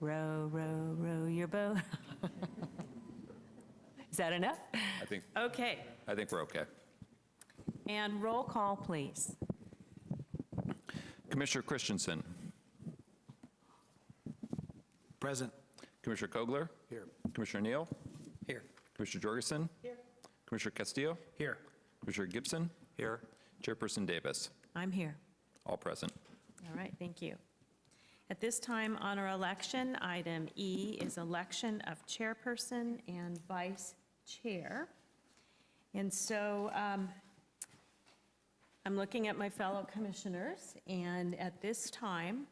Row, row, row your boat. Is that enough? Okay, I think we're okay. and roll call, please. Commissioner Christensen. Present. Commissioner Kogler. Here. Commissioner Neal. Here. Commissioner Jorgensen. Here. Commissioner Castillo. Here. Commissioner Gibson. Here. Chairperson Davis. I'm here. All present. All right, thank you. At this time on our election, item E is election of chairperson and vice chair. And so I'm looking at my fellow commissioners, and at this time,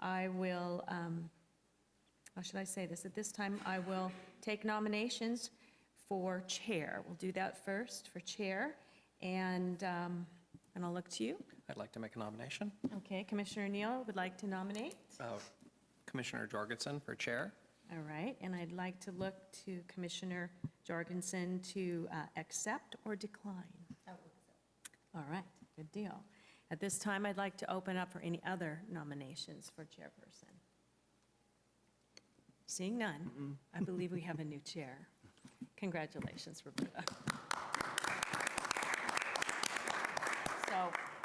I will, how should I say this? At this time, I will take nominations for chair. We'll do that first for chair, and I'll look to you. I'd like to make a nomination. Okay, Commissioner Neal would like to nominate. Commissioner Jorgensen for chair. All right, and I'd like to look to Commissioner Jorgensen to accept or decline. All right, good deal. At this time, I'd like to open up for any other nominations for chairperson. Seeing none, I believe we have a new chair. Congratulations, Roberta. So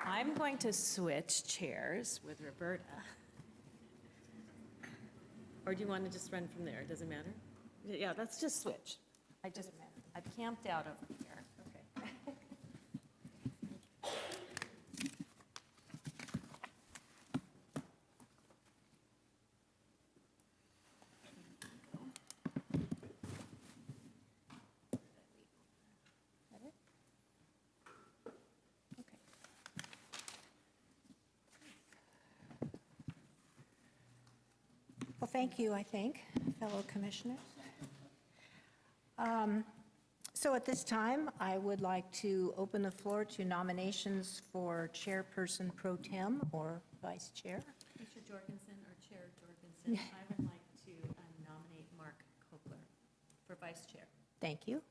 I'm going to switch chairs with Roberta. Or do you want to just run from there? It doesn't matter? Yeah, let's just switch. I've camped out over here. Okay. Well, thank you, I think, fellow commissioners. So at this time, I would like to open the floor to nominations for chairperson pro tem or vice chair. Mr. Jorgensen or Chair Jorgensen, I would like to nominate Mark Kogler for vice chair. Thank you.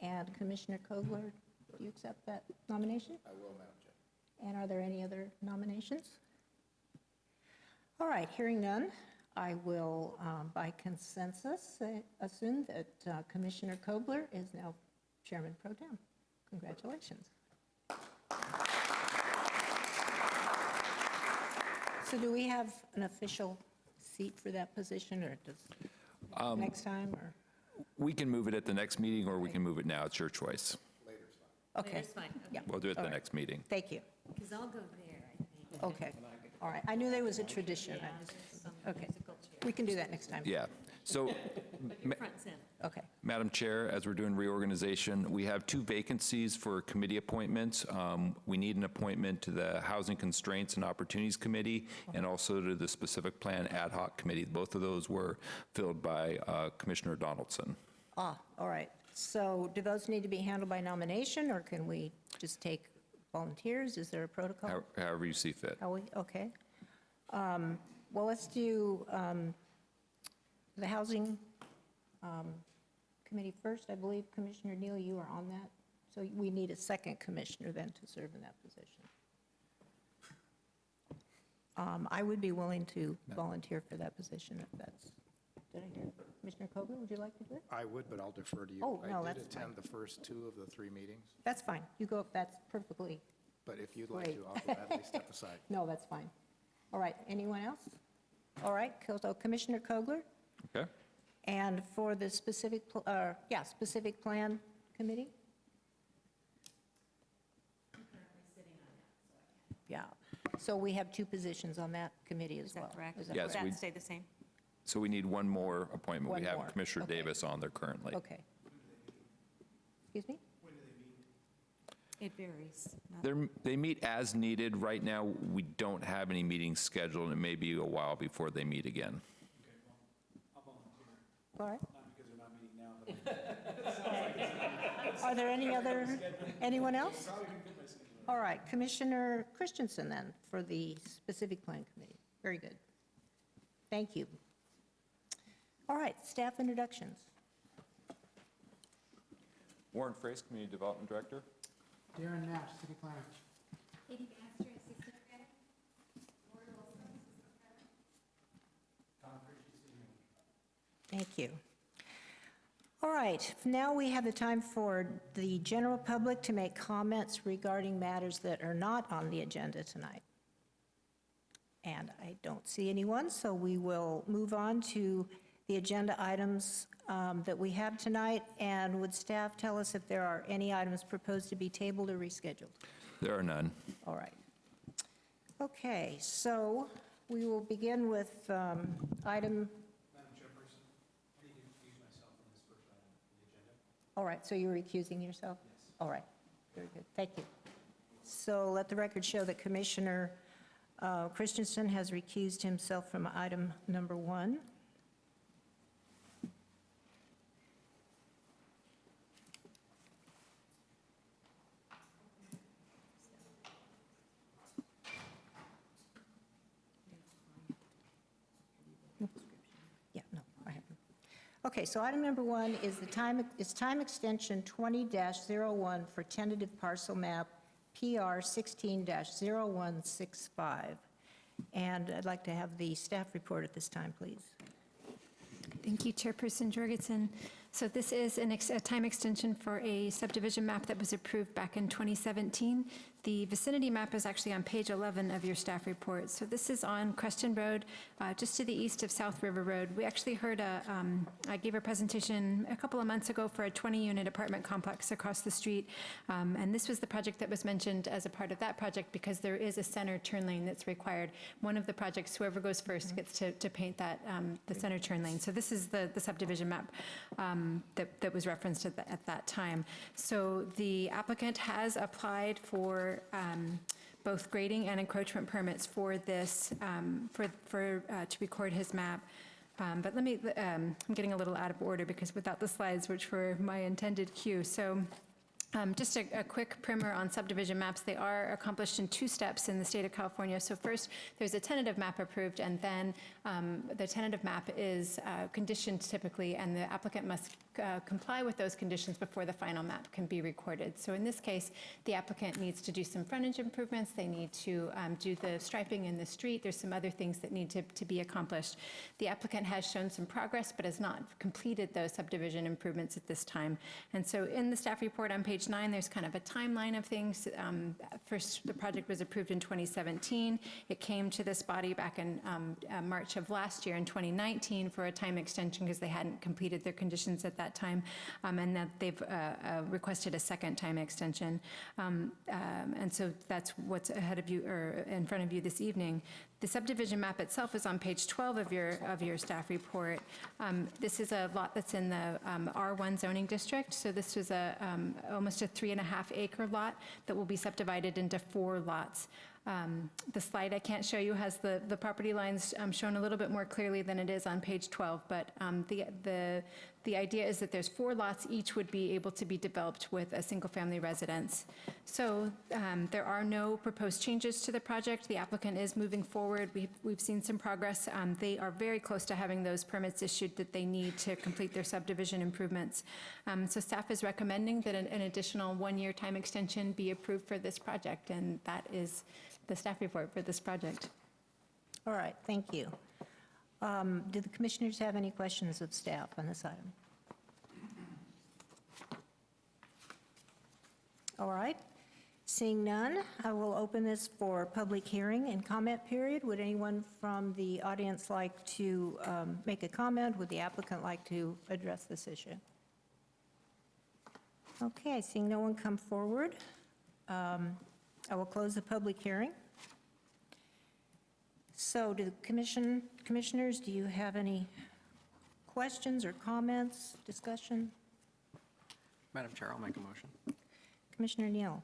And Commissioner Kogler, do you accept that nomination? I will, Madam Chair. And are there any other nominations? All right, hearing none, I will, by consensus, assume that Commissioner Kogler is now Chairman Pro Tem. Congratulations. So do we have an official seat for that position, or does next time, or? We can move it at the next meeting, or we can move it now. It's your choice. Okay. Later's fine. Yeah. We'll do it at the All right. next meeting. Thank you. Because I'll go there, I think. Okay. All right. I knew there was a tradition. Yeah, I there's just- some Okay. musical chair. We can do that next time. Yeah. So, But you're front center. Okay. Madam Chair, as we're doing reorganization, we have 2 vacancies for committee appointments. We need an appointment to the Housing Constraints and Opportunities Committee and also to the Specific Plan Ad Hoc Committee. Both of those were filled by Commissioner Donaldson. Ah, all right. So do those need to be handled by nomination, or can we just take volunteers? Is there a protocol? However you see fit. Okay. Well, let's do the Housing Committee first. I believe, Commissioner Neal, you are on that. So we need a second commissioner then to serve in that position. I would be willing to volunteer for that position if that's, did I hear? Commissioner Kogler, would you like to do it? I would, but I'll defer to you. Oh, no, I that's did attend the first 2 of the 3 meetings, That's fine. You go, that's perfectly, but if you'd like Great. to, I'll gladly step aside. no, that's fine. All right, anyone else? All right, so Commissioner Kogler? Okay? And for the specific, specific plan committee? Yeah, so we have 2 positions on that committee as Is well. that correct? Is that Yes, Would correct? that stay the same? So we need one more appointment. One We have more. Commissioner Okay. Davis on there currently. Okay. Excuse me? It varies. Not- They meet as needed. Right now, we don't have any meetings scheduled, and it may be a while before they meet again. All right. Not because they're not meeting now, but Are there anyone else? All right, Commissioner Christensen then, for the specific plan committee. Very good. Thank you. All right, staff introductions. Warren Frace, Community Development Director. Darren Nash, city planner. Katie Baxter, assistant planner. Laura Wilson, assistant planner. Tom Christensen, Thank you. All right, now we have the time for the general public to make comments regarding matters that are not on the agenda tonight. And I don't see anyone, so we will move on to the agenda items that we have tonight. And would staff tell us if there are any items proposed to be tabled or rescheduled? There are none. All right. Okay, so we will begin with item. Madam Chairperson, I need to excuse myself from this first item on the agenda. All right, so you're recusing yourself? Yes. All right, very good, thank you. So let the record show that Commissioner Christensen has recused himself from item number 1. Yeah, no, I haven't. Okay, so item number 1 is time extension 20-01 for tentative parcel map PR 16-0165. And I'd like to have the staff report at this time, please. Thank you, Chairperson Jorgensen. So this is a time extension for a subdivision map that was approved back in 2017. The vicinity map is actually on page 11 of your staff report. So this is on Creston Road, just to the east of South River Road. We actually heard I gave a presentation a couple of months ago for a 20-unit apartment complex across the street. And this was the project that was mentioned as a part of that project because there is a center turn lane that's required. One of the projects, whoever goes first gets to paint that, the center turn lane. So this is the subdivision map that was referenced at that time. So the applicant has applied for both grading and encroachment permits for this, to record his map. But let me, I'm getting a little out of order because without the slides, which were my intended cue. So just a quick primer on subdivision maps. They are accomplished in 2 steps in the state of California. So first, there's a tentative map approved, and then the tentative map is conditioned typically, and the applicant must comply with those conditions before the final map can be recorded. So in this case, the applicant needs to do some frontage improvements. They need to do the striping in the street. There's some other things that need to be accomplished. The applicant has shown some progress, but has not completed those subdivision improvements at this time. And so in the staff report on page 9, there's kind of a timeline of things. First, the project was approved in 2017. It came to this body back in March of last year in 2019 for a time extension because they hadn't completed their conditions at that time, and that they've requested a second time extension. And so that's what's ahead of you or in front of you this evening. The subdivision map itself is on page 12 of your staff report. This is a lot that's in the R1 zoning district. So this was almost a 3.5-acre lot that will be subdivided into 4 lots. The slide I can't show you has the property lines shown a little bit more clearly than it is on page 12, but the idea is that there's 4 lots, each would be able to be developed with a single-family residence. So there are no proposed changes to the project. The applicant is moving forward. We've seen some progress. They are very close to having those permits issued that they need to complete their subdivision improvements. So staff is recommending that an additional 1-year time extension be approved for this project, and that is the staff report for this project. All right, thank you. Do the commissioners have any questions of staff on this item? All right, seeing none, I will open this for public hearing and comment period. Would anyone from the audience like to make a comment? Would the applicant like to address this issue? Okay, seeing no one come forward, I will close the public hearing. So do the commissioners, do you have any questions or comments, discussion? Madam Chair, I'll make a motion. Commissioner Neal.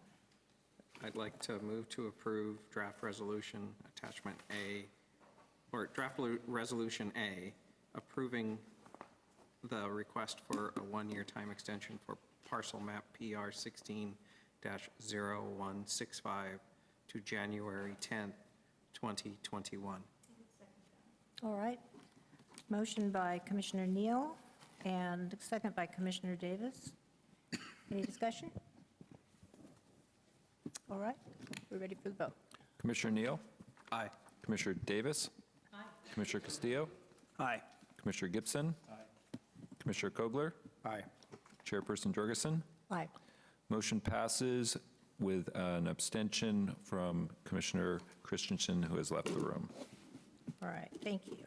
I'd like to move to approve draft resolution attachment A, or draft resolution A, approving the request for a 1-year time extension for parcel map PR 16-0165 to January 10th, 2021. All right. Motion by Commissioner Neal and second by Commissioner Davis. Any discussion? All right, we're ready for the vote. Commissioner Neal? Aye. Commissioner Davis? Aye. Commissioner Castillo? Aye. Commissioner Gibson? Aye. Commissioner Kogler? Aye. Chairperson Jorgensen? Aye. Motion passes with an abstention from Commissioner Christensen, who has left the room. All right, thank you.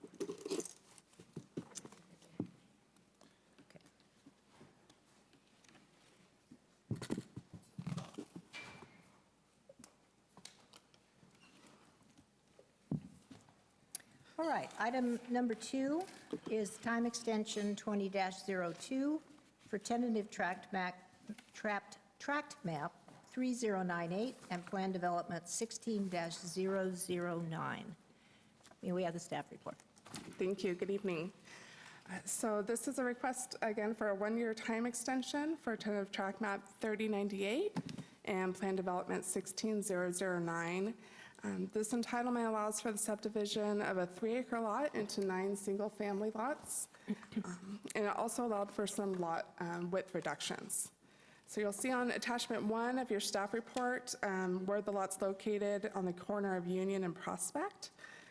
Okay. All right, item number 2 is time extension 20-02 for tentative tract map 3098 and plan development 16-009. May we have the staff report? Thank you. Good evening. So this is a request, again, for a one-year time extension for tentative track map 3098 and plan development 16009. This entitlement allows for the subdivision of a 3-acre lot into 9 single-family lots. And it also allowed for some lot width reductions. So you'll see on attachment 1 of your staff report where the lot's located on the corner of Union and Prospect.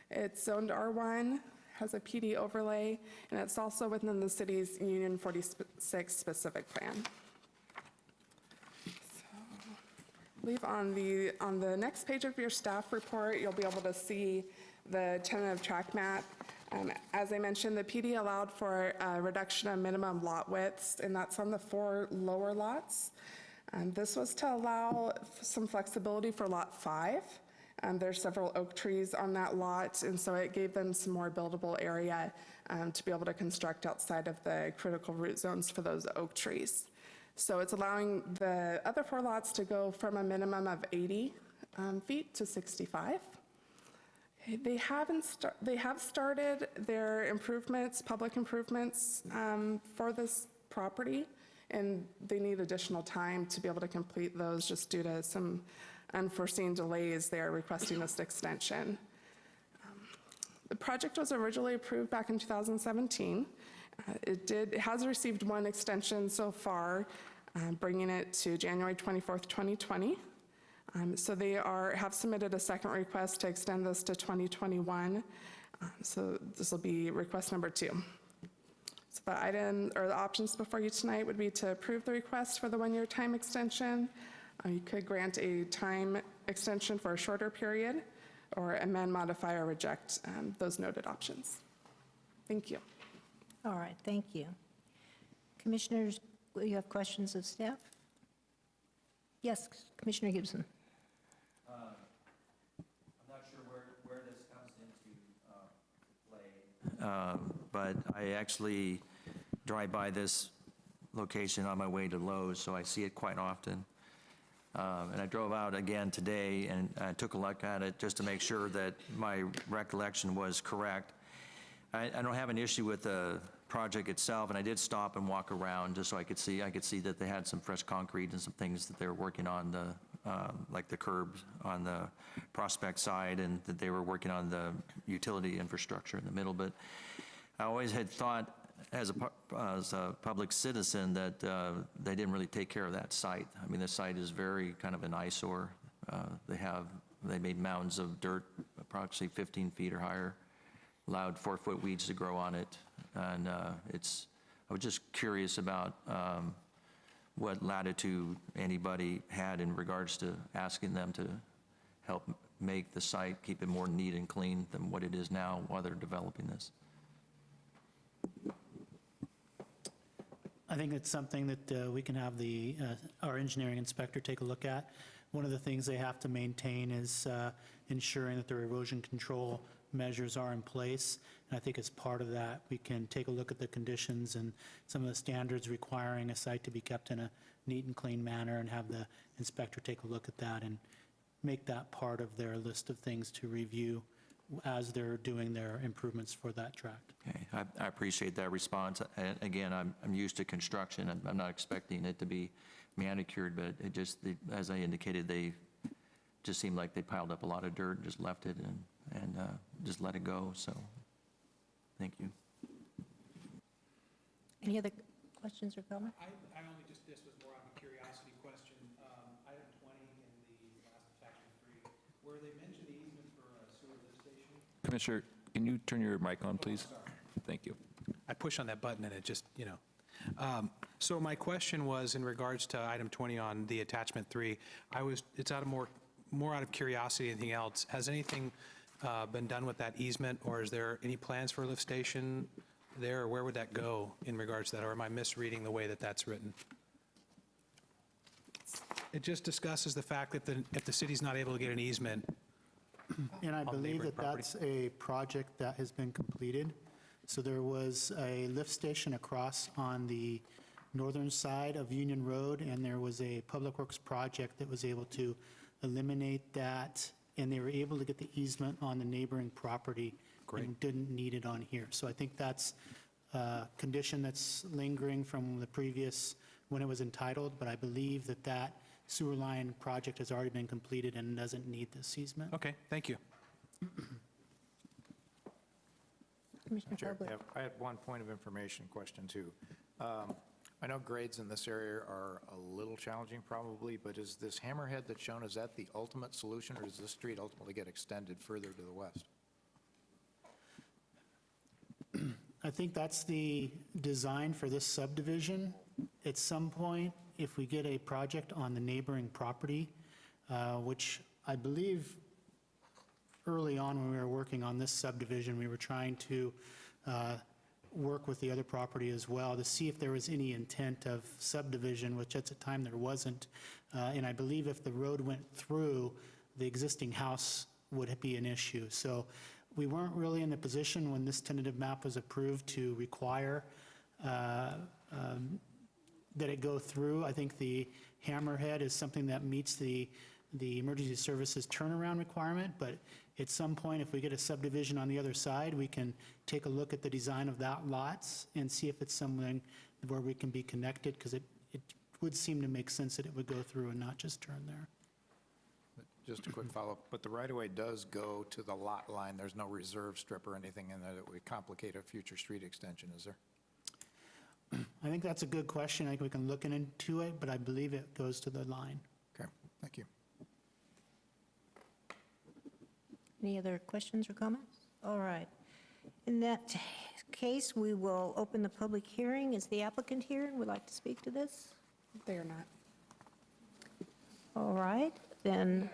It's zoned R1, has a PD overlay, and it's also within the city's Union 46 specific plan. So, I believe on the next page of your staff report, you'll be able to see the tentative track map. As I mentioned, the PD allowed for a reduction of minimum lot widths, and that's on the 4 lower lots. This was to allow some flexibility for lot 5. There's several oak trees on that lot, and so it gave them some more buildable area to be able to construct outside of the critical root zones for those oak trees. So it's allowing the other 4 lots to go from a minimum of 80 feet to 65. They have started their improvements, public improvements for this property, and they need additional time to be able to complete those just due to some unforeseen delays. They are requesting this extension. The project was originally approved back in 2017. It has received 1 extension so far, bringing it to January 24th, 2020. So they have submitted a second request to extend this to 2021. So this will be request number 2. So the item or the options before you tonight would be to approve the request for the 1-year time extension. You could grant a time extension for a shorter period, or amend, modify, or reject those noted options. Thank you. All right, thank you. Commissioners, will you have questions of staff? Yes, Commissioner Gibson. I'm not sure where this comes into play, but I actually drive by this location on my way to Lowe's, so I see it quite often. And I drove out again today and I took a look at it just to make sure that my recollection was correct. I don't have an issue with the project itself, and I did stop and walk around just so I could see that they had some fresh concrete and some things that they were working on, like the curbs on the Prospect side, and that they were working on the utility infrastructure in the middle. But I always had thought, as a public citizen, that they didn't really take care of that site. I mean, the site is very kind of an eyesore. They made mounds of dirt approximately 15 feet or higher, allowed 4-foot weeds to grow on it, and I was just curious about what latitude anybody had in regards to asking them to help make the site, keep it more neat and clean than what it is now while they're developing this. I think it's something that we can have our engineering inspector take a look at. One of the things they have to maintain is ensuring that their erosion control measures are in place. And I think as part of that, we can take a look at the conditions and some of the standards requiring a site to be kept in a neat and clean manner, and have the inspector take a look at that and make that part of their list of things to review as they're doing their improvements for that tract. Okay, I appreciate that response. And again, I'm used to construction. I'm not expecting it to be manicured, but it just, as I indicated, they just seemed like they piled up a lot of dirt and just left it and just let it go. So, thank you. Any other questions or comments? I only just, this was more of a curiosity question. Item 20 in the last attachment 3, where they mentioned the easement for a sewer lift station. Commissioner, can you turn your mic on, please? Thank you. I push on that button and it just, So my question was in regards to item 20 on the attachment 3. It's out of more out of curiosity than anything else. Has anything been done with that easement, or is there any plans for a lift station there, or where would that go in regards to that, or am I misreading the way that that's written? It just discusses the fact that if the city's not able to get an easement, And I On believe neighboring that that's a project that has been completed. So there was a lift station across on the northern side of Union Road, and there was a Public Works project that was able to eliminate that, and they were able to get the easement on the neighboring property. Great. And didn't need it on here. So I think that's a condition that's lingering from the previous, when it was entitled, but I believe that that sewer line project has already been completed and doesn't need this easement. okay, thank you. Commissioner Chair, Kobler. yeah, I had one point of information question, too. I know grades in this area are a little challenging probably, but is this hammerhead that's shown, is that the ultimate solution, or does this street ultimately get extended further to the west? I think that's the design for this subdivision. At some point, if we get a project on the neighboring property, which I believe early on when we were working on this subdivision, we were trying to work with the other property as well to see if there was any intent of subdivision, which at the time there wasn't. And I believe if the road went through, the existing house would be an issue. So we weren't really in the position when this tentative map was approved to require that it go through. I think the hammerhead is something that meets the emergency services turnaround requirement, but at some point, if we get a subdivision on the other side, we can take a look at the design of that lots and see if it's something where we can be connected, because it would seem to make sense that it would go through and not just turn there. Just a quick follow-up, but the right-of-way does go to the lot line. There's no reserve strip or anything in there that would complicate a future street extension, is there? I think that's a good question. I think we can look into it, but I believe it goes to the line. Okay, thank you. Any other questions or comments? All right. In that case, we will open the public hearing. Is the applicant here and would like to speak to this? They are not. All right, then,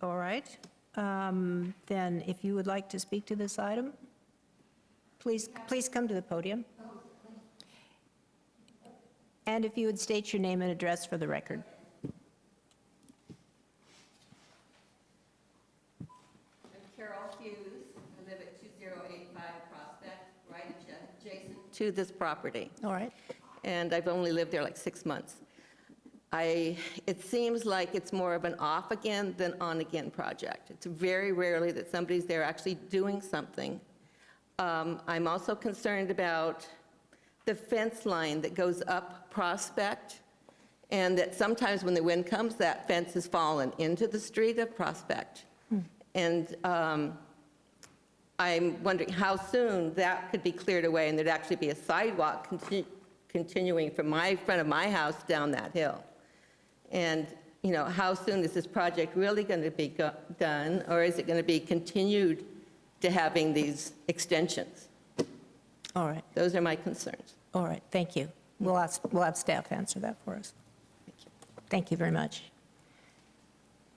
all right. Then if you would like to speak to this item, please come to the podium. And if you would state your name and address for the record. I'm Carol Hughes. I live at 2085 Prospect, right adjacent to this property. All right. And I've only lived there like 6 months. It seems like it's more of an off-again than on-again project. It's very rarely that somebody's there actually doing something. I'm also concerned about the fence line that goes up Prospect, and that sometimes when the wind comes, that fence has fallen into the street of Prospect. And I'm wondering how soon that could be cleared away and there'd actually be a sidewalk continuing from my front of my house down that hill. And, you know, how soon is this project really going to be done, or is it going to be continued to having these extensions? All right. Those are my concerns. All right, thank you. We'll have staff answer that for us. Thank you very much.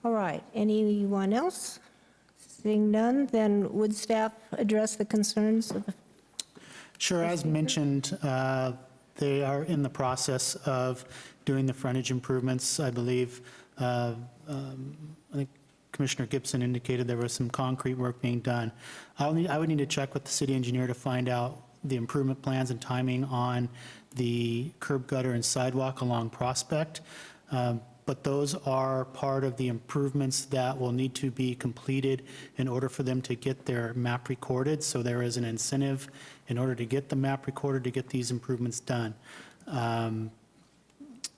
All right, anyone else? Seeing none, then would staff address the concerns of the... Sure, as mentioned, they are in the process of doing the frontage improvements. I believe, I think Commissioner Gibson indicated there was some concrete work being done. I would need to check with the city engineer to find out the improvement plans and timing on the curb gutter and sidewalk along Prospect. But those are part of the improvements that will need to be completed in order for them to get their map recorded. So there is an incentive in order to get the map recorded to get these improvements done.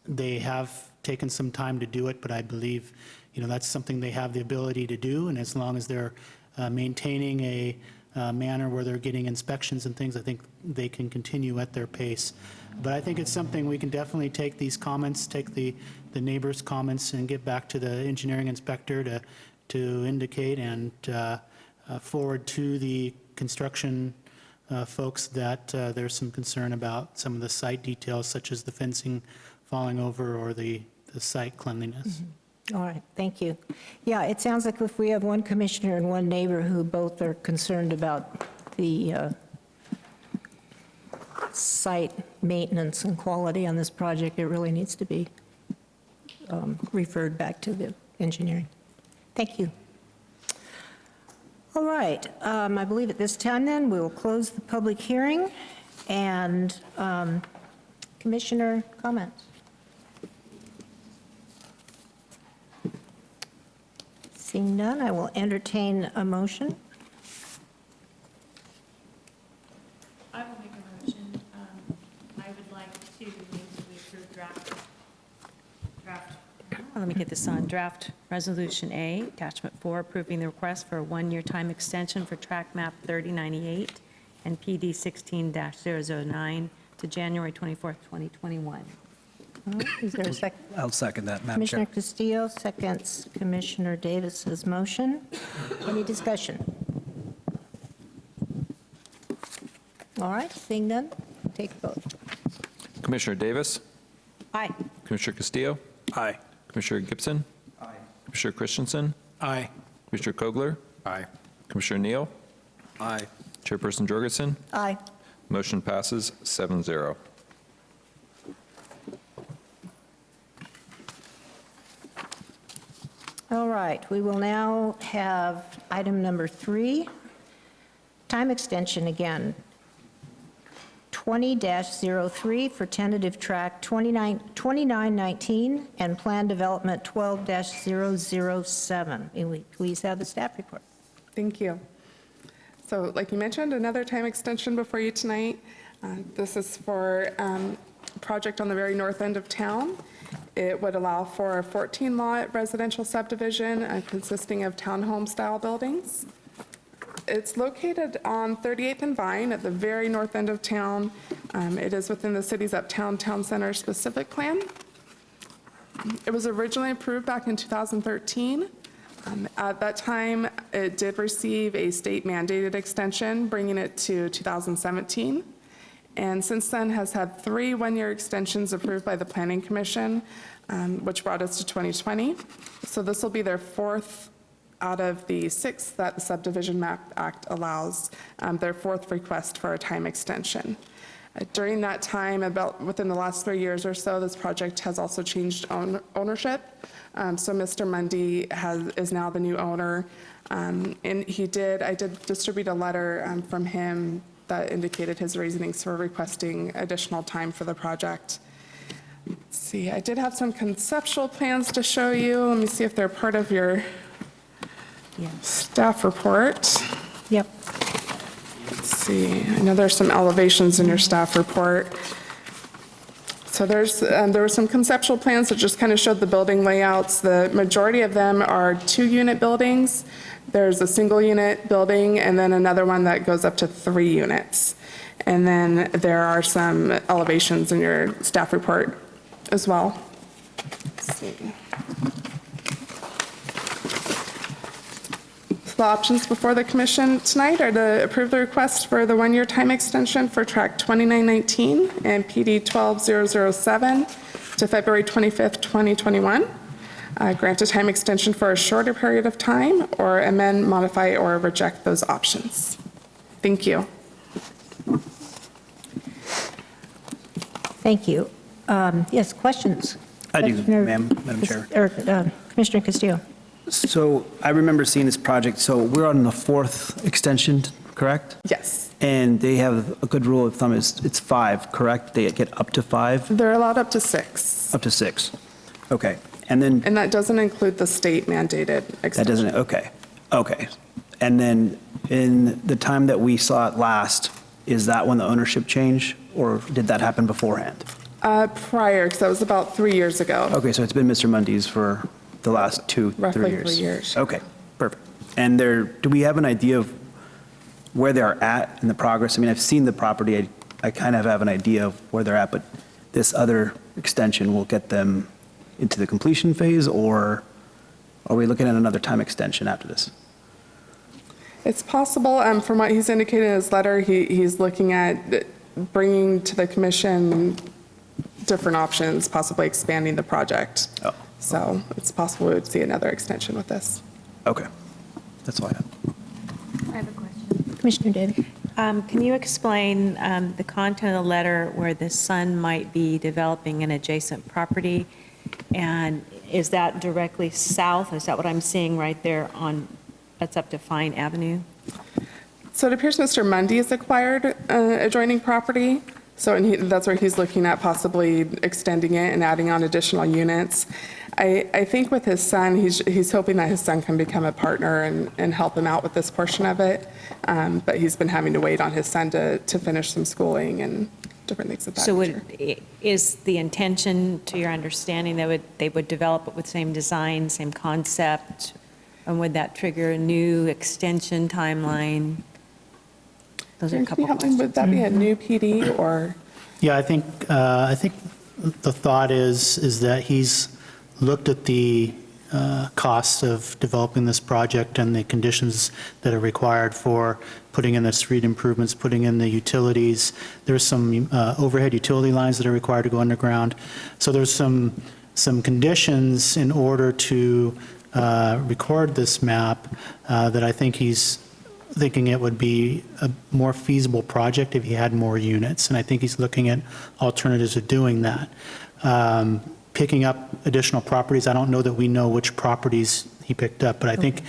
They have taken some time to do it, but I believe, you know, that's something they have the ability to do. And as long as they're maintaining a manner where they're getting inspections and things, I think they can continue at their pace. But I think it's something we can definitely take these comments, take the neighbors' comments and get back to the engineering inspector to indicate and forward to the construction folks that there's some concern about some of the site details, such as the fencing falling over or the site cleanliness. All right, thank you. Yeah, it sounds like if we have one commissioner and one neighbor who both are concerned about the site maintenance and quality on this project, it really needs to be referred back to the engineering. Thank you. All right, I believe at this time then, we will close the public hearing and commissioner comments. Seeing none, I will entertain a motion. I will make a motion. I would like to move to approve let me get this on, draft Resolution A, Attachment 4, approving the request for a one-year time extension for track map 3098 and PD 16-009 to January 24th, 2021. All right, is there a second? I'll second that, Madam Commissioner Chair. Castillo seconds Commissioner Davis's motion. Any discussion? All right, seeing none, take a vote. Commissioner Davis? Aye. Commissioner Castillo? Aye. Commissioner Gibson? Aye. Commissioner Christensen? Aye. Commissioner Kogler? Aye. Commissioner Neal? Aye. Chairperson Jorgensen? Aye. Motion passes 7-0. All right, we will now have item number 3, time extension again. 20-03 for tentative track 2919 and plan development 12-007. May we please have the staff report? Thank you. So like you mentioned, another time extension before you tonight. This is for a project on the very north end of town. It would allow for a 14-lot residential subdivision consisting of townhome-style buildings. It's located on 38th and Vine at the very north end of town. It is within the city's Uptown Town Center specific plan. It was originally approved back in 2013. At that time, it did receive a state mandated extension, bringing it to 2017. And since then has had 3 one-year extensions approved by the Planning Commission, which brought us to 2020. So this will be their 4th out of the 6 that the Subdivision Map Act allows, their 4th request for a time extension. During that time, about within the last 3 years or so, this project has also changed ownership. So Mr. Mundy is now the new owner. And I did distribute a letter from him that indicated his reasonings for requesting additional time for the project. Let's see, I did have some conceptual plans to show you. Let me see if they're part of your staff report. Yep. Let's see, I know there's some elevations in your staff report. So there were some conceptual plans that just kind of showed the building layouts. The majority of them are 2-unit buildings. There's a single-unit building and then another one that goes up to 3 units. And then there are some elevations in your staff report as well. Let's see. The options before the commission tonight are to approve the request for the 1-year time extension for track 2919 and PD 12007 to February 25th, 2021. Grant a time extension for a shorter period of time, or amend, modify, or reject those options. Thank you. Thank you. Yes, questions? I do, Commissioner- ma'am, Madam Chair. Commissioner Castillo. So I remember seeing this project, so we're on the 4th extension, correct? Yes, And they have a good rule of thumb, it's 5, correct? They get up to 5, they're allowed up to 6. up to 6. Okay, and then, And that doesn't include the state mandated extension. that doesn't, okay. And then in the time that we saw it last, is that when the ownership changed, or did that happen beforehand? Prior, because that was about 3 years ago. Okay, so it's been Mr. Mundy's for the last 2, 3 years? Roughly 3 years. Okay, perfect. And do we have an idea of where they're at in the progress? I mean, I've seen the property, I kind of have an idea of where they're at, but this other extension will get them into the completion phase, or are we looking at another time extension after this? It's possible, from what he's indicated in his letter, he's looking at bringing to the commission different options, possibly expanding the project. Oh. So it's possible we would see another extension with this. Okay, that's all I have. I have a question. Commissioner Davis? Can you explain the content of the letter where the son might be developing an adjacent property? And is that directly south? Is that what I'm seeing right there on, that's up to Fine Avenue? So it appears Mr. Mundy has acquired adjoining property. So that's where he's looking at possibly extending it and adding on additional units. I think with his son, he's hoping that his son can become a partner and help him out with this portion of it. But he's been having to wait on his son to finish some schooling and different things of that So nature. is the intention, to your understanding, they would develop it with same design, same concept? And would that trigger a new extension timeline? Those are a Can couple you help me? questions. Would that be a new PD or? Yeah, I think the thought is that he's looked at the costs of developing this project and the conditions that are required for putting in the street improvements, putting in the utilities. There's some overhead utility lines that are required to go underground. So there's some conditions in order to record this map that I think he's thinking it would be a more feasible project if he had more units. And I think he's looking at alternatives of doing that. Picking up additional properties, I don't know that we know which properties he picked up, but I think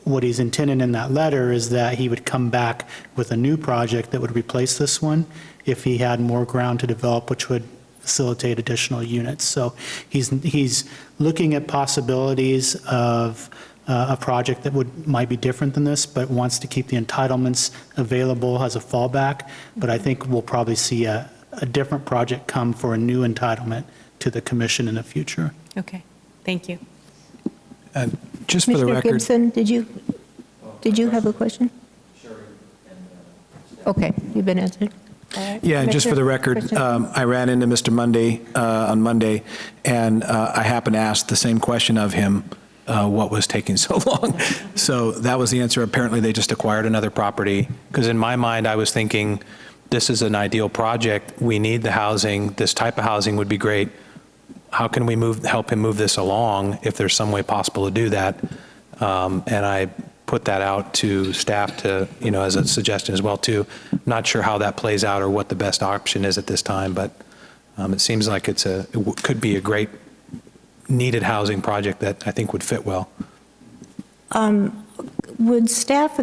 what he's intended in that letter is that he would come back with a new project that would replace this one if he had more ground to develop, which would facilitate additional units. So he's looking at possibilities of a project that might be different than this, but wants to keep the entitlements available as a fallback. But I think we'll probably see a different project come for a new entitlement to the commission in the future. Okay, thank you. Just for the Commissioner record, Gibson, did you have a question? Okay, you've been answered. Yeah, and just for the record, Commissioner- I ran into Mr. Monday on Monday, and I happened to ask the same question of him, what was taking so long? So that was the answer. Apparently, they just acquired another property. because in my mind, I was thinking, this is an ideal project. We need the housing. This type of housing would be great. How can we help him move this along if there's some way possible to do that? And I put that out to staff to, as a suggestion as well, too. Not sure how that plays out or what the best option is at this time, but it seems like it could be a great needed housing project that I think would fit well. Would staff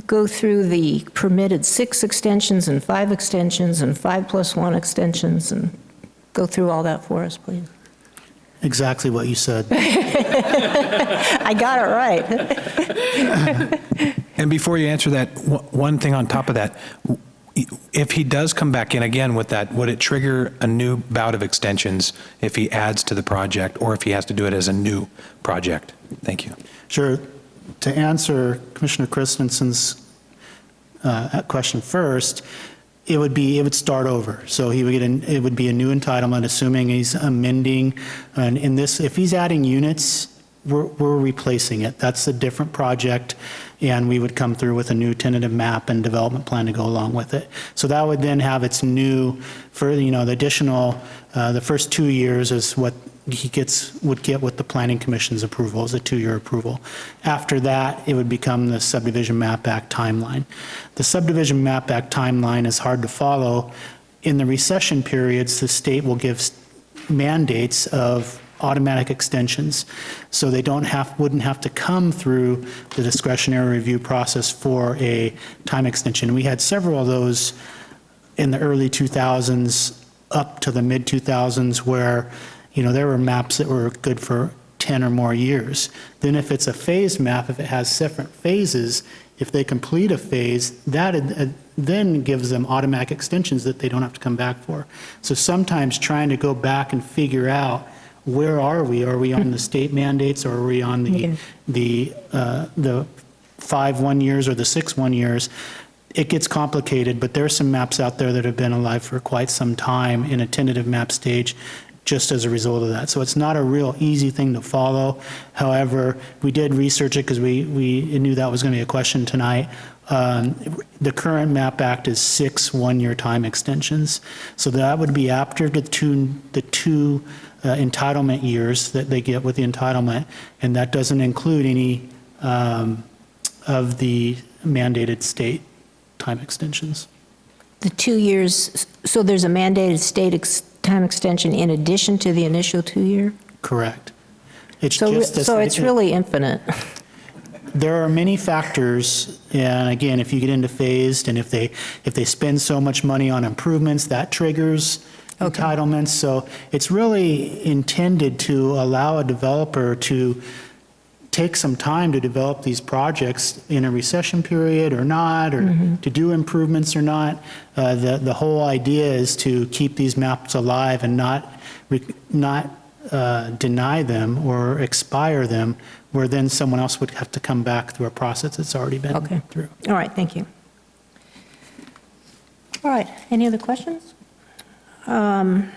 go through the permitted 6 extensions and 5 extensions and 5+1 extensions and go through all that for us, please? Exactly what you said. I got it right. And before you answer that, one thing on top of that, if he does come back in again with that, would it trigger a new bout of extensions if he adds to the project or if he has to do it as a new project? Thank you. Sure. To answer Commissioner Christensen's question first, it would start over. So he would it would be a new entitlement, assuming he's amending. And in this, if he's adding units, we're replacing it. That's a different project, and we would come through with a new tentative map and development plan to go along with it. So that would then have its new, for the additional, the first 2 years is what he would get with the Planning Commission's approval, is a 2-year approval. After that, it would become the Subdivision Map Act timeline. The Subdivision Map Act timeline is hard to follow. In the recession periods, the state will give mandates of automatic extensions, so they wouldn't have to come through the discretionary review process for a time extension. We had several of those in the early 2000s up to the mid-2000s where there were maps that were good for 10 or more years. Then if it's a phased map, if it has different phases, if they complete a phase, that then gives them automatic extensions that they don't have to come back for. So sometimes trying to go back and figure out, where are we? Are we on the state mandates, or are we on the 5 1 years or the 6 1 years? It gets complicated, but there are some maps out there that have been alive for quite some time in a tentative map stage, just as a result of that. So it's not a real easy thing to follow. However, we did research it because we knew that was going to be a question tonight. The current MAP Act is 6 one-year time extensions. So that would be after the two entitlement years that they get with the entitlement, and that doesn't include any of the mandated state time extensions. The 2 years, so there's a mandated state time extension in addition to the initial 2-year? Correct. It's So just a- so it's really infinite. There are many factors, and again, if you get into phased, and if they spend so much money on improvements, that triggers entitlements. So it's really intended to allow a developer to take some time to develop these projects in a recession period or not, or to do improvements or not. The whole idea is to keep these maps alive and not deny them or expire them, where then someone else would have to come back through a process that's already been through. All right, thank you. All right, any other questions? I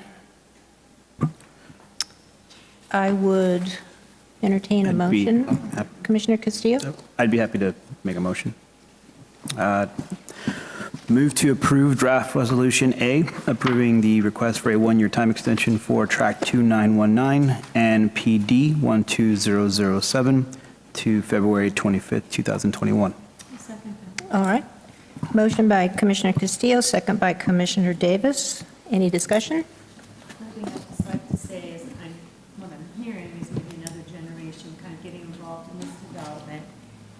would entertain a I'd be motion. Commissioner Castillo? I'd be happy to make a motion. Move to approve draft resolution A, approving the request for a one-year time extension for track 2919 and PD 12007 to February 25th, 2021. All right. Motion by Commissioner Castillo, second by Commissioner Davis. Any discussion? One thing I'd just like to say is, what I'm hearing is maybe another generation kind of getting involved in this development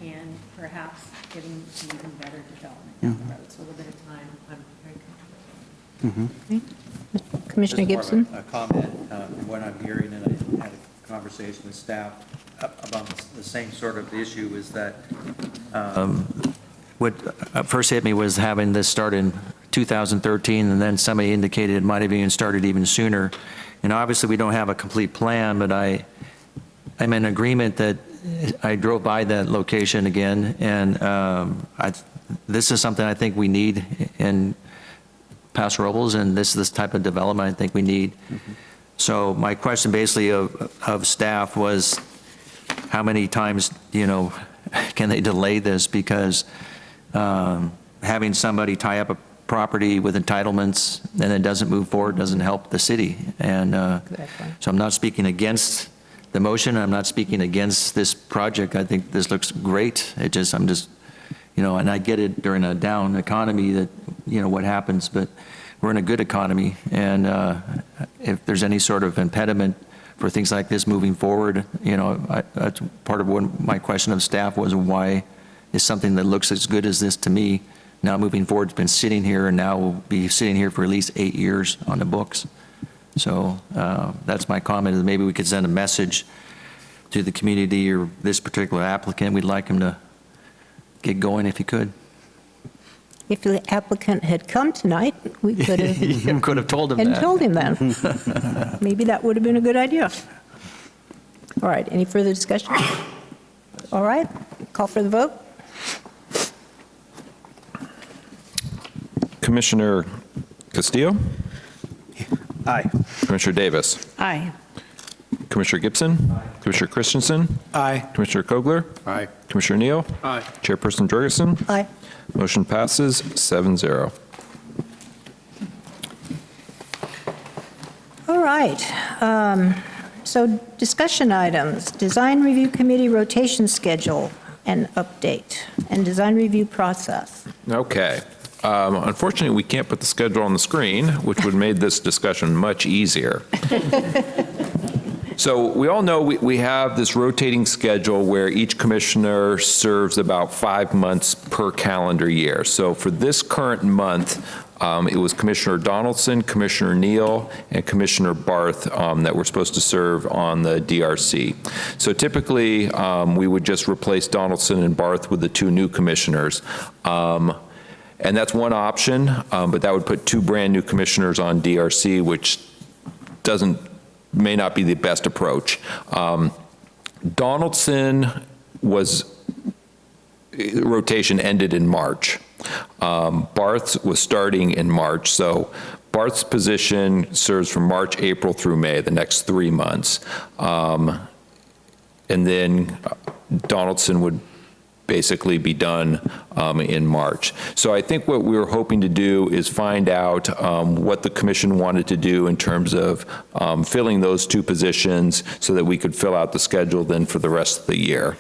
and perhaps getting to even better development down the road. So a little bit of time, I'm very comfortable. Commissioner Just more Gibson? of a comment from what I'm hearing, and I had a conversation with staff about the same sort of issue, is that what first hit me was having this start in 2013, and then somebody indicated it might have even started even sooner. And obviously, we don't have a complete plan, but I'm in agreement that I drove by that location again, and this is something I think we need in Paso Robles, and this type of development I think we need. So my question basically of staff was, how many times, can they delay this? Because having somebody tie up a property with entitlements and it doesn't move forward doesn't help the city. And so I'm not speaking against the motion. I'm not speaking against this project. I think this looks great. I'm just, and I get it during a down economy that, what happens, but we're in a good economy. And if there's any sort of impediment for things like this moving forward, that's part of what my question of staff was, why is something that looks as good as this to me now moving forward? It's been sitting here, and now will be sitting here for at least 8 years on the books. So that's my comment, is maybe we could send a message to the community or this particular applicant. We'd like him to get going if he could. If the applicant had come tonight, we could have. You could have told him that. And told him that. Maybe that would have been a good idea. All right, any further discussion? All right, call for the vote. Commissioner Castillo? Aye. Commissioner Davis? Aye. Commissioner Gibson? Commissioner Christensen? Aye. Commissioner Kogler? Aye. Commissioner Neal? Aye. Chairperson Jorgensen? Aye. Motion passes 7-0. All right, so discussion items, Design Review Committee rotation schedule and update, and design review process. Okay. Unfortunately, we can't put the schedule on the screen, which would have made this discussion much easier. So we all know we have this rotating schedule where each commissioner serves about 5 months per calendar year. So for this current month, it was Commissioner Donaldson, Commissioner Neal, and Commissioner Barth that were supposed to serve on the DRC. So typically, we would just replace Donaldson and Barth with the 2 new commissioners. And that's one option, but that would put 2 brand-new commissioners on DRC, which may not be the best approach. Donaldson rotation ended in March. Barth was starting in March, so Barth's position serves from March, April through May, the next 3 months. And then Donaldson would basically be done in March. So I think what we were hoping to do is find out what the commission wanted to do in terms of filling those 2 positions so that we could fill out the schedule then for the rest of the year.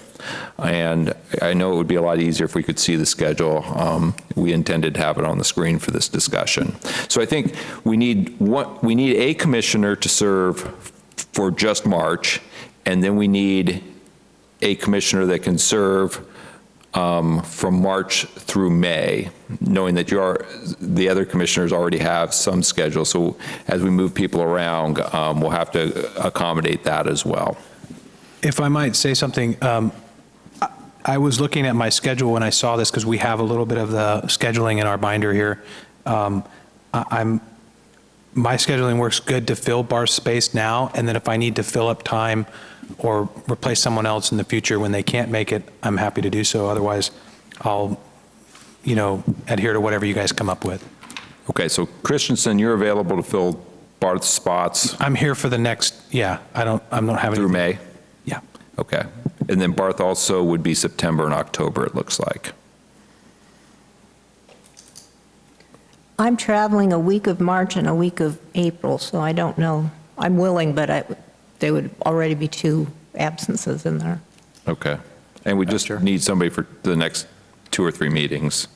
And I know it would be a lot easier if we could see the schedule. We intended to have it on the screen for this discussion. So I think we need a commissioner to serve for just March, and then we need a commissioner that can serve from March through May, knowing that the other commissioners already have some schedule. So as we move people around, we'll have to accommodate that as well. If I might say something, I was looking at my schedule when I saw this, because we have a little bit of the scheduling in our binder here. My scheduling works good to fill Barth's space now, and then if I need to fill up time or replace someone else in the future when they can't make it, I'm happy to do so. Otherwise, I'll, adhere to whatever you guys come up with. Okay, so Christensen, you're available to fill Barth's spots I'm here for the next, I'm not having. through May? Yeah. Okay. And then Barth also would be September and October, it looks like. I'm traveling a week of March and a week of April, so I don't know. I'm willing, but there would already be 2 absences in there. Okay. And we just need somebody for the next 2 or 3 meetings.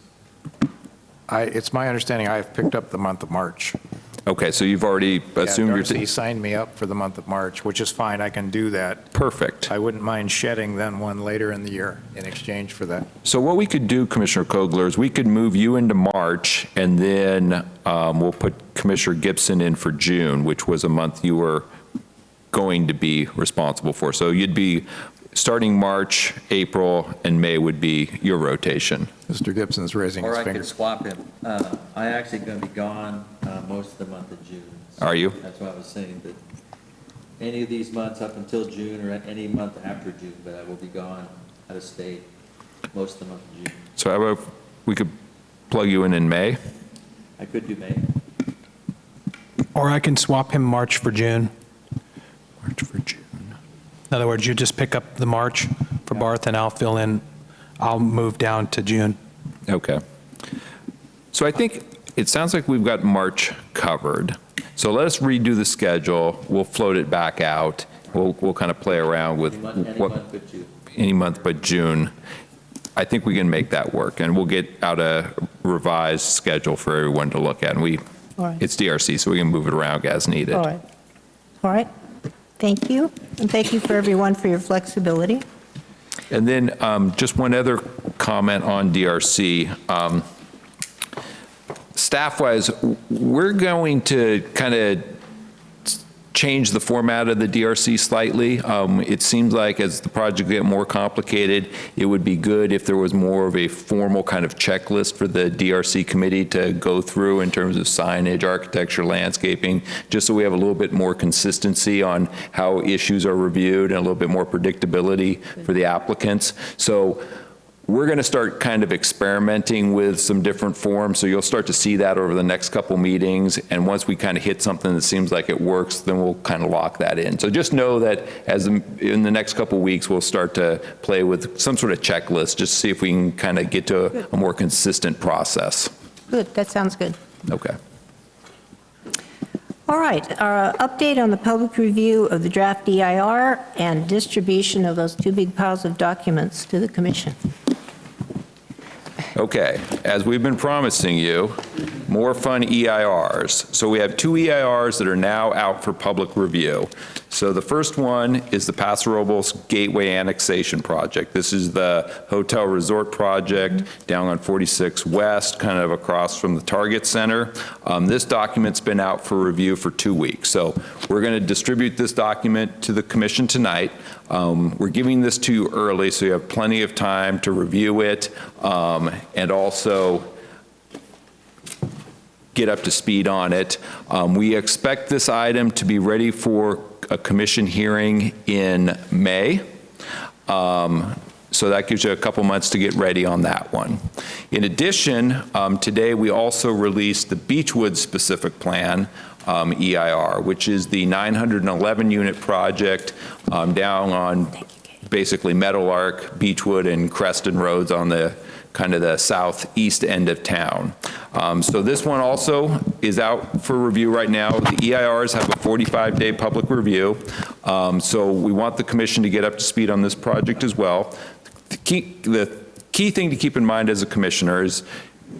It's my understanding I've picked up the month of March. Okay, so you've already assumed you're... Darcy signed me up for the month of March, which is fine, I can do that. Perfect. I wouldn't mind shedding then one later in the year in exchange for that. So what we could do, Commissioner Kogler, is we could move you into March, and then we'll put Commissioner Gibson in for June, which was a month you were going to be responsible for. So you'd be starting March, April, and May would be your rotation. Mr. Gibson's raising his Or I finger. could swap him. I actually going to be gone most of the month of June. Are you? That's why I was saying that any of these months up until June or any month after June, but I will be gone out of state most of the month of June. So how about we could plug you in May? I could do May. Or I can swap him March for June. March for June. In other words, you just pick up the March for Barth, and I'll fill in, I'll move down to June. Okay. So I think it sounds like we've got March covered. So let us redo the schedule. We'll float it back out. We'll kind of play around with any month but June. I think we can make that work, and we'll get out a revised schedule for everyone to look at. And All right. it's DRC, so we can move it around as needed. All right. All right. Thank you. And thank you for everyone for your flexibility. And then just one other comment on DRC. Staff-wise, we're going to kind of change the format of the DRC slightly. It seems like as the project get more complicated, it would be good if there was more of a formal kind of checklist for the DRC committee to go through in terms of signage, architecture, landscaping, just so we have a little bit more consistency on how issues are reviewed and a little bit more predictability for the applicants. So we're going to start kind of experimenting with some different forms, so you'll start to see that over the next couple meetings, and once we kind of hit something that seems like it works, then we'll kind of lock that in. So just know that in the next couple weeks, we'll start to play with some sort of checklist, just to see if we can kind of get to a more consistent process. Good, that sounds good. Okay. All right, our update on the public review of the draft EIR and distribution of those 2 big piles of documents to the commission. Okay, as we've been promising you, more fun EIRs. So we have 2 EIRs that are now out for public review. So the first one is the Paso Robles Gateway Annexation Project. This is the hotel resort project down on 46 West, kind of across from the Target Center. This document's been out for review for 2 weeks. So we're going to distribute this document to the commission tonight. We're giving this to you early, so you have plenty of time to review it and also get up to speed on it. We expect this item to be ready for a commission hearing in May. So that gives you a couple months to get ready on that one. In addition, today we also released the Beechwood specific plan, EIR, which is the 911-unit project down on basically Meadowlark, Beechwood, and Creston Roads on the kind of the southeast end of town. So this one also is out for review right now. The EIRs have a 45-day public review. So we want the commission to get up to speed on this project as well. The key thing to keep in mind as a commissioner is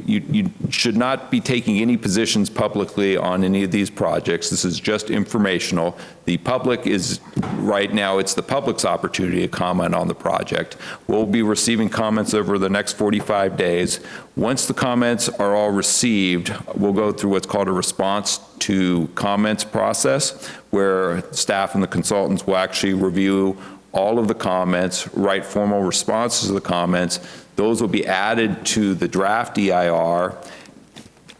you should not be taking any positions publicly on any of these projects. This is just informational. The public is, right now, it's the public's opportunity to comment on the project. We'll be receiving comments over the next 45 days. Once the comments are all received, we'll go through what's called a response to comments process, where staff and the consultants will actually review all of the comments, write formal responses to the comments. Those will be added to the draft EIR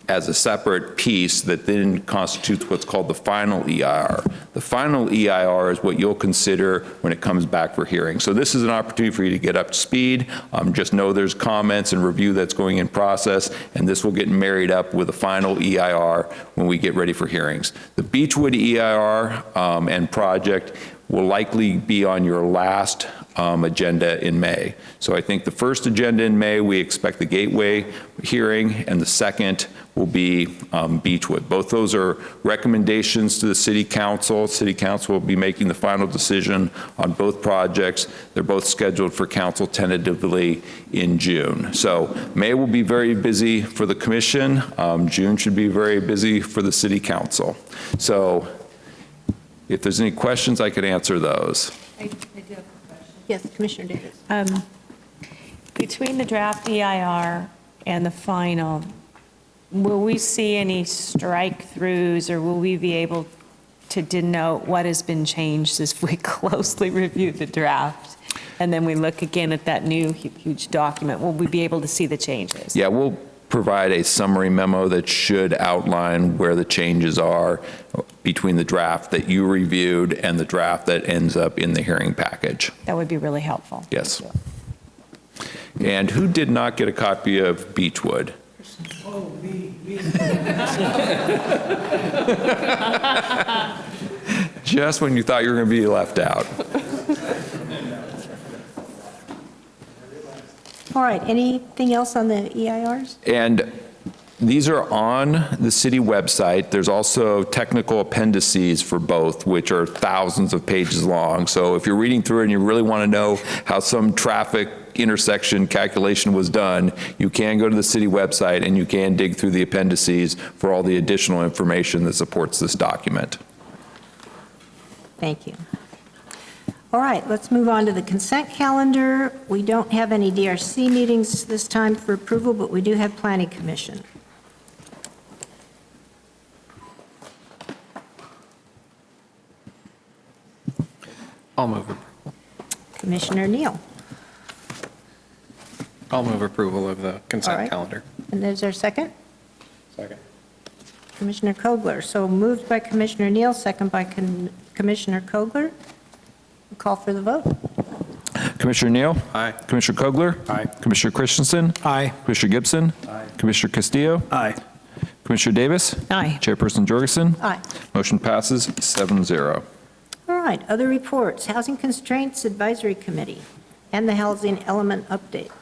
as a separate piece that then constitutes what's called the final EIR. The final EIR is what you'll consider when it comes back for hearing. So this is an opportunity for you to get up to speed. Just know there's comments and review that's going in process, and this will get married up with the final EIR when we get ready for hearings. The Beechwood EIR and project will likely be on your last agenda in May. So I think the first agenda in May, we expect the Gateway hearing, and the second will be Beechwood. Both those are recommendations to the City Council. City Council will be making the final decision on both projects. They're both scheduled for council tentatively in June. So May will be very busy for the commission. June should be very busy for the City Council. So if there's any questions, I could answer those. I do have a question. Yes, Commissioner Davis. Between the draft EIR and the final, will we see any strike-throughs, or will we be able to denote what has been changed as we closely review the draft? And then we look again at that new huge document. Will we be able to see the changes? Yeah, we'll provide a summary memo that should outline where the changes are between the draft that you reviewed and the draft that ends up in the hearing package. That would be really helpful. Yes. And who did not get a copy of Beechwood? Oh, me. Just when you thought you were going to be left out. All right, anything else on the EIRs? And these are on the city website. There's also technical appendices for both, which are thousands of pages long. So if you're reading through it and you really want to know how some traffic intersection calculation was done, you can go to the city website and you can dig through the appendices for all the additional information that supports this document. Thank you. All right, let's move on to the consent calendar. We don't have any DRC meetings this time for approval, but we do have Planning Commission. I'll move approval. Commissioner Neal. I'll move approval of the All consent right. calendar. And there's our second? Second. Commissioner Kogler. So moved by Commissioner Neal, second by Commissioner Kogler. We'll call for the vote. Commissioner Neal? Aye. Commissioner Kogler? Aye. Commissioner Christensen? Aye. Commissioner Gibson? Aye. Commissioner Castillo? Aye. Commissioner Davis? Aye. Chairperson Jorgensen? Aye. Motion passes 7-0. All right, other reports, Housing Constraints Advisory Committee and the Housing Element Update.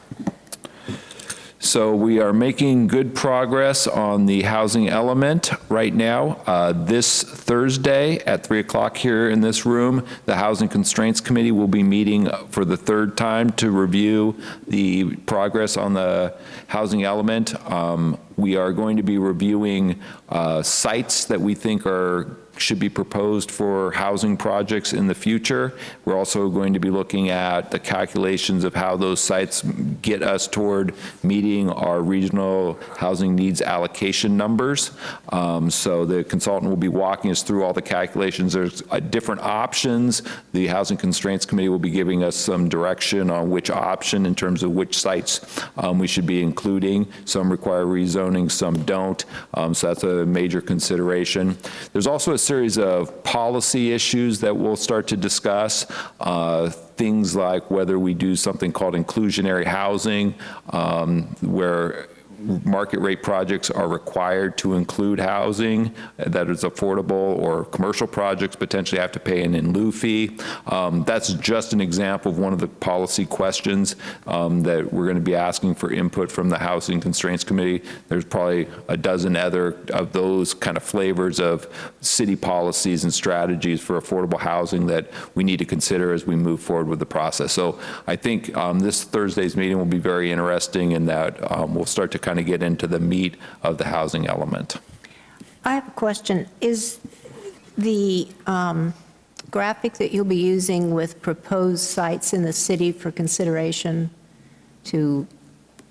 So we are making good progress on the housing element right now. This Thursday at 3 o'clock here in this room, the Housing Constraints Committee will be meeting for the third time to review the progress on the housing element. We are going to be reviewing sites that we think should be proposed for housing projects in the future. We're also going to be looking at the calculations of how those sites get us toward meeting our regional housing needs allocation numbers. So the consultant will be walking us through all the calculations. There's different options. The Housing Constraints Committee will be giving us some direction on which option in terms of which sites we should be including. Some require rezoning, some don't. So that's a major consideration. There's also a series of policy issues that we'll start to discuss. Things like whether we do something called inclusionary housing, where market rate projects are required to include housing that is affordable, or commercial projects potentially have to pay an in lieu fee. That's just an example of one of the policy questions that we're going to be asking for input from the Housing Constraints Committee. There's probably a dozen other of those kind of flavors of city policies and strategies for affordable housing that we need to consider as we move forward with the process. So I think this Thursday's meeting will be very interesting in that we'll start to kind of get into the meat of the housing element. I have a question. Is the graphic that you'll be using with proposed sites in the city for consideration to,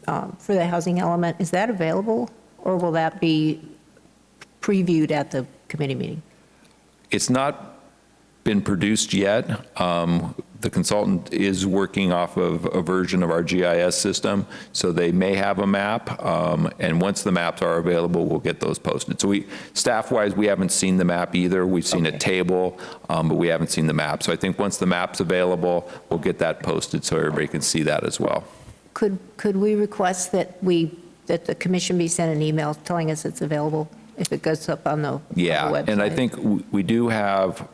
for the housing element, is that available? Or will that be previewed at the committee meeting? It's not been produced yet. The consultant is working off of a version of our GIS system, so they may have a map, and once the maps are available, we'll get those posted. So staff-wise, we haven't seen the map either. We've seen a table, but we haven't seen the map. So I think once the map's available, we'll get that posted so everybody can see that as well. Could we request that the commission be sent an email telling us it's available if it goes up on the website? And I think we do have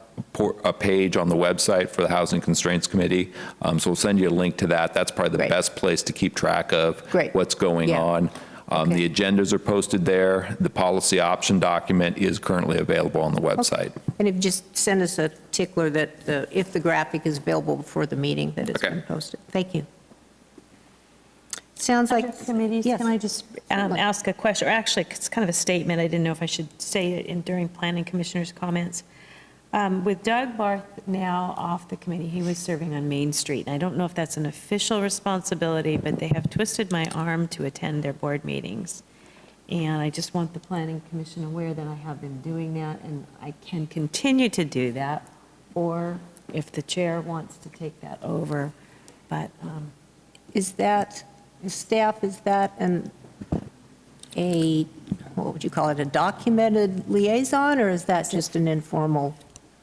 a page on the website for the Housing Constraints Committee. So we'll send you a link to that. That's probably the best place to keep track of what's going on. The agendas are posted there. The policy option document is currently available on the website. And if you just send us a tickler that if the graphic is available before the meeting, that it's been posted. Thank you. Sounds like, Committees, yes. can I just ask a question? Or actually, it's kind of a statement. I didn't know if I should say it during planning commissioners' comments. With Doug Barth now off the committee, he was serving on Main Street. And I don't know if that's an official responsibility, but they have twisted my arm to attend their board meetings. And I just want the planning commission aware that I have been doing that, and I can continue to do that, or if the chair wants to take that over. But Is that, staff, is that what would you call it, a documented liaison, or is that just an informal?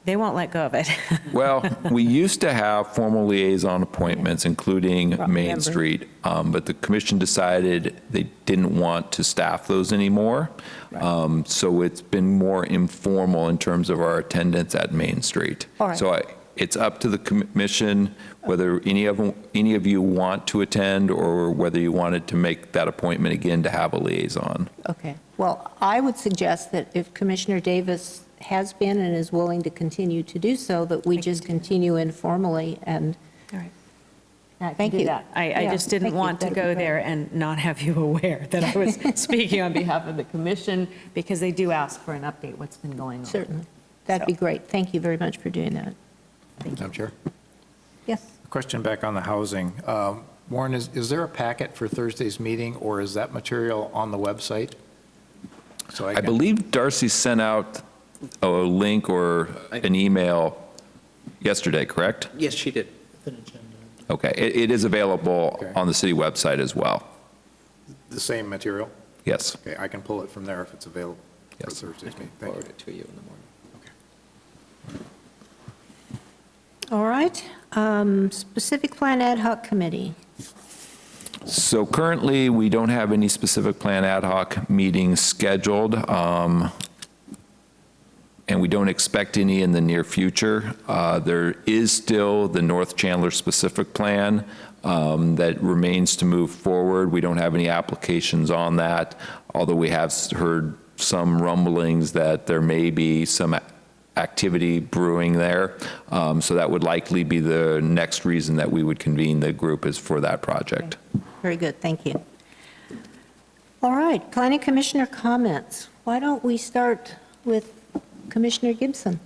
they won't let go of it. Well, we used to have formal liaison appointments, including Main Street, but the commission decided they didn't want to staff those anymore. So it's been more informal in terms of our attendance at Main Street. All right. So it's up to the commission whether any of you want to attend, or whether you wanted to make that appointment again to have a liaison. Okay. Well, I would suggest that if Commissioner Davis has been and is willing to continue to do so, that we just continue informally and. All right. Thank you. I just didn't want to go there and not have you aware that I was speaking on behalf of the commission, because they do ask for an update, what's been going on. Certainly. That'd be great. Thank you very much for doing that. Madam Chair? Yes. Question back on the housing. Warren, is there a packet for Thursday's meeting, or is that material on the website? So I believe Darcy sent out a link or an email yesterday, correct? Yes, she did. Okay, it is available on the city website as well. The same material? Yes. Okay, I can pull it from there if it's available for Yes. Thursday's meeting. Thank Forward you. it to you in the morning. All right. Specific Plan Ad Hoc Committee. So currently, we don't have any specific plan ad hoc meetings scheduled, and we don't expect any in the near future. There is still the North Chandler specific plan that remains to move forward. We don't have any applications on that, although we have heard some rumblings that there may be some activity brewing there. So that would likely be the next reason that we would convene the group, is for that project. Very good. Thank you. All right. Planning Commissioner comments. Why don't we start with Commissioner Gibson?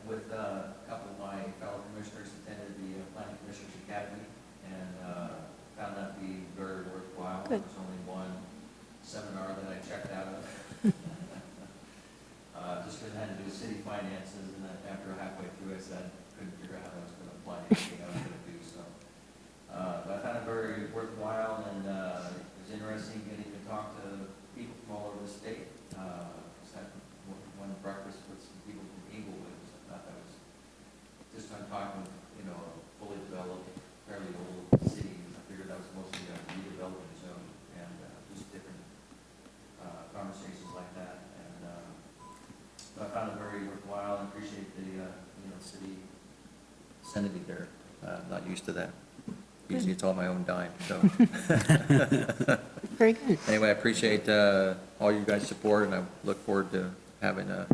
With a couple of my fellow commissioners, attended the Planning Commissioners Academy, and found that to be very worthwhile. Good. There was only one seminar that I checked out of. Just because I had to do city finances, and then after halfway through, I said, couldn't figure out how I was going to apply anything I was going to do, so. But I found it very worthwhile, and it was interesting getting to talk to people from all over the state. So I found it very worthwhile and appreciate the, city sending me there. Not used to that. Usually it's all my own dime, so. Very good. Anyway, I appreciate all you guys' support, and I look forward to having a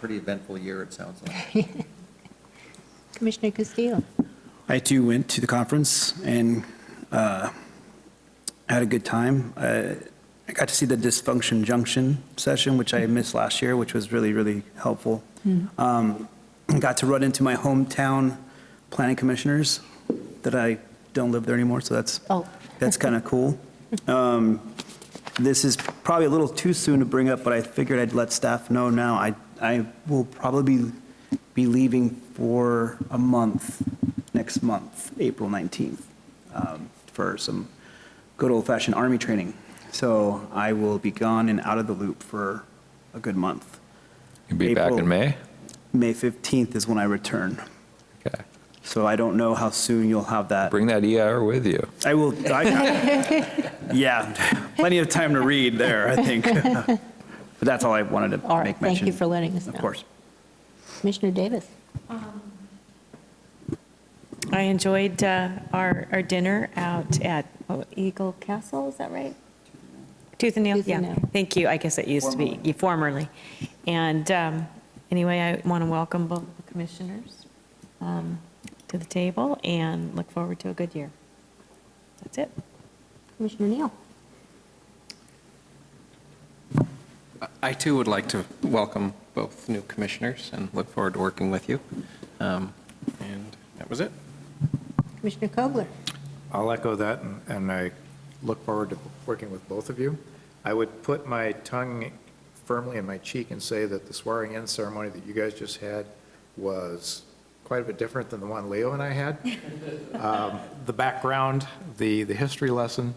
pretty eventful year, it sounds like. Commissioner Castillo. I too went to the conference and had a good time. I got to see the Dysfunction Junction session, which I missed last year, which was really, really helpful. Got to run into my hometown planning commissioners that I don't live there anymore, so that's kind of cool. This is probably a little too soon to bring up, but I figured I'd let staff know now. I will probably be leaving for a month, next month, April 19th, for some good old-fashioned Army training. So I will be gone and out of the loop for a good month. You'll be back in May? May 15th is when I return. Okay. So I don't know how soon you'll have that. Bring that EIR with you. I will, yeah, plenty of time to read there, I think. But that's all I wanted to All right, make mention. thank you for letting us know. Of course. Commissioner Davis. I enjoyed our dinner out at Eagle Castle, is that right? Tooth and Nail? Tooth and Yeah, Nail. thank you. I guess it used to be, formerly. And anyway, I want to welcome both the commissioners to the table and look forward to a good year. That's it. Commissioner Neal. I too would like to welcome both new commissioners and look forward to working with you. And that was it. Commissioner Kobler. I'll echo that, and I look forward to working with both of you. I would put my tongue firmly in my cheek and say that the swearing-in ceremony that you guys just had was quite a bit different than the one Leo and I had. The background, the history lesson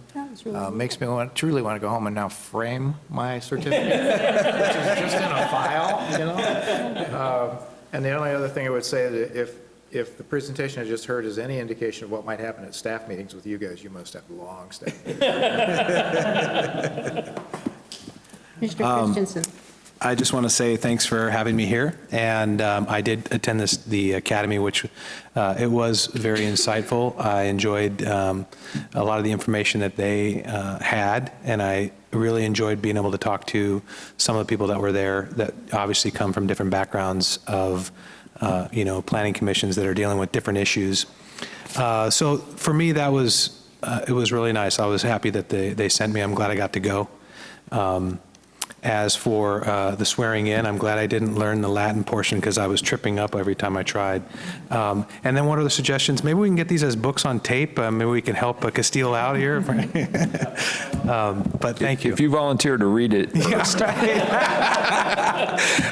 makes me truly want to go home and now frame my certificate, which is just in a file, you know? And the only other thing I would say is if the presentation I just heard is any indication of what might happen at staff meetings with you guys, you must have long staff meetings. Mr. Christensen. I just want to say thanks for having me here, and I did attend the academy, which it was very insightful. I enjoyed a lot of the information that they had, and I really enjoyed being able to talk to some of the people that were there that obviously come from different backgrounds of planning commissions that are dealing with different issues. So for me, that was it was really nice. I was happy that they sent me. I'm glad I got to go. As for the swearing in, I'm glad I didn't learn the Latin portion because I was tripping up every time I tried. And then one of the suggestions, maybe we can get these as books on tape. Maybe we can help Castile out here. But thank you. If you volunteer to read it first.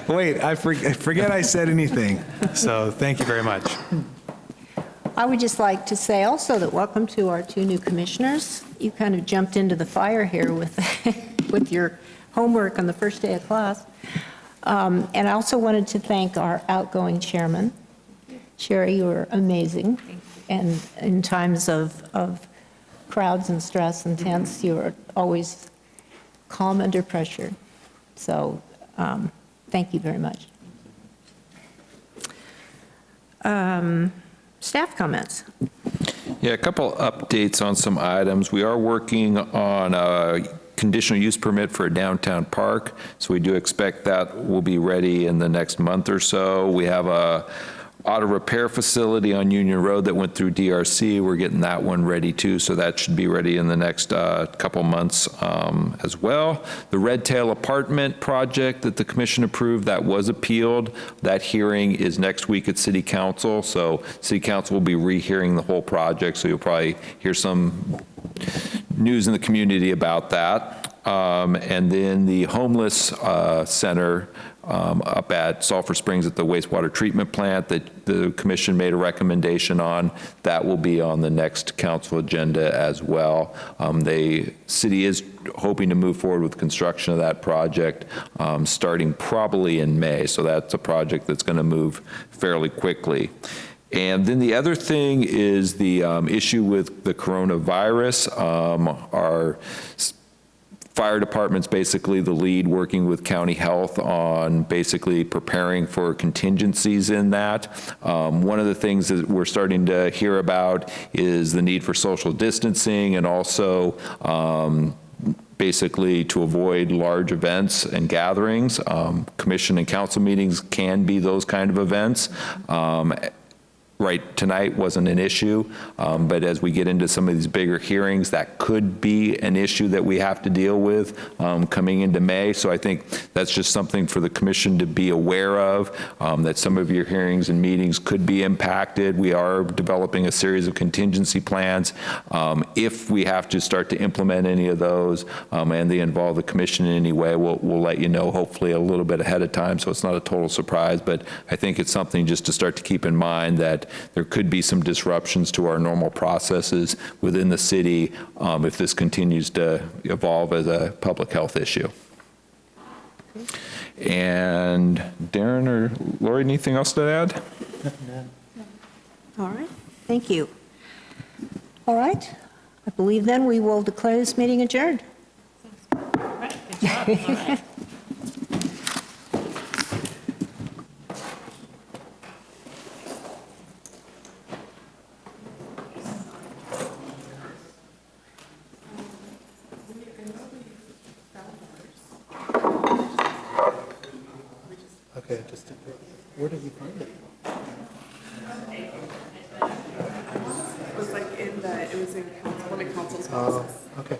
Wait, I forget I said anything. So thank you very much. I would just like to say also that welcome to our two new commissioners. You kind of jumped into the fire here with, with your homework on the first day of class. And I also wanted to thank our outgoing chairman. Sherry, you were amazing. And in times of crowds and stress and tense, you were always calm under pressure. So thank you very much. Staff comments. Yeah, a couple updates on some items. We are working on a conditional use permit for a downtown park, so we do expect that will be ready in the next month or so. We have a auto repair facility on Union Road that went through DRC. We're getting that one ready too, so that should be ready in the next couple months as well. The Red Tail apartment project that the commission approved, that was appealed. That hearing is next week at City Council, so City Council will be rehearing the whole project, so you'll probably hear some news in the community about that. And then the homeless center up at Sulphur Springs at the wastewater treatment plant that the commission made a recommendation on, that will be on the next council agenda as well. The city is hoping to move forward with construction of that project starting probably in May. So that's a project that's going to move fairly quickly. And then the other thing is the issue with the coronavirus. Our Fire department's basically the lead, working with county health on basically preparing for contingencies in that. One of the things that we're starting to hear about is the need for social distancing, and also basically to avoid large events and gatherings. Commission and council meetings can be those kind of events. Right, tonight wasn't an issue, but as we get into some of these bigger hearings, that could be an issue that we have to deal with coming into May. So I think that's just something for the commission to be aware of, that some of your hearings and meetings could be impacted. We are developing a series of contingency plans. If we have to start to implement any of those and they involve the commission in any way, we'll let you know, hopefully a little bit ahead of time, so it's not a total surprise. But I think it's something just to start to keep in mind that there could be some disruptions to our normal processes within the city if this continues to evolve as a public health issue. And Darren or Lori, anything else to add? All right, thank you. All right, I believe then we will declare this meeting adjourned. Okay, just, where did we find it? It was like it was in one of council's Oh, okay.